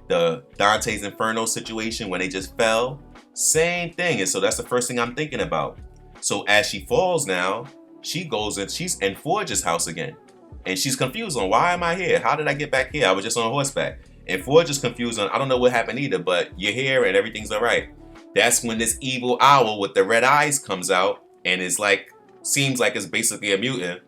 The Dante's Inferno situation when they just fell. Same thing. And so that's the first thing I'm thinking about. So as she falls now, she goes and she's in Forge's house again. And she's confused on, why am I here? How did I get back here? I was just on horseback. And Forge is confused on, I don't know what happened either, but you're here and everything's all right. That's when this evil owl with the red eyes comes out and is like, seems like it's basically a mutant,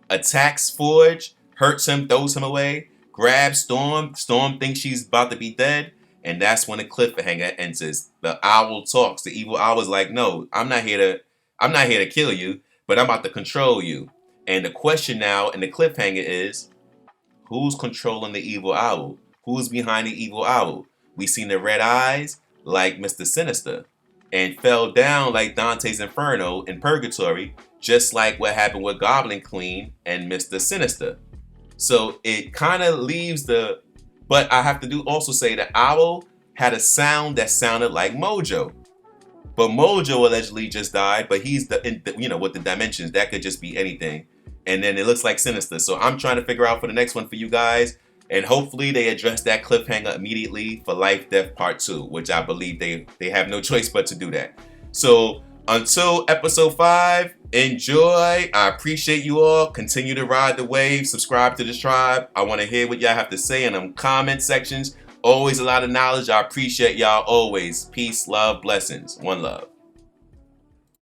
attacks Forge, hurts him, throws him away, grabs Storm. Storm thinks she's about to be dead. And that's when the cliffhanger ends. The owl talks. The evil owl is like, no, I'm not here to kill you, but I'm about to control you. And the question now and the cliffhanger is, who's controlling the evil owl? Who's behind the evil owl? We seen the red eyes like Mr. Sinister and fell down like Dante's Inferno in Purgatory, just like what happened with Goblin Queen and Mr. Sinister. So it kind of leaves but I have to also say the owl had a sound that sounded like Mojo. But Mojo allegedly just died, but he's with the dimensions, that could just be anything. And then it looks like Sinister. So I'm trying to figure out for the next one for you guys. And hopefully they address that cliffhanger immediately for Life Death Part 2, which I believe they have no choice but to do that. So until episode 5, enjoy. I appreciate you all. Continue to ride the wave. Subscribe to this tribe. I want to hear what y'all have to say in them comment sections. Always a lot of knowledge. I appreciate y'all always. Peace, love, blessings. One love.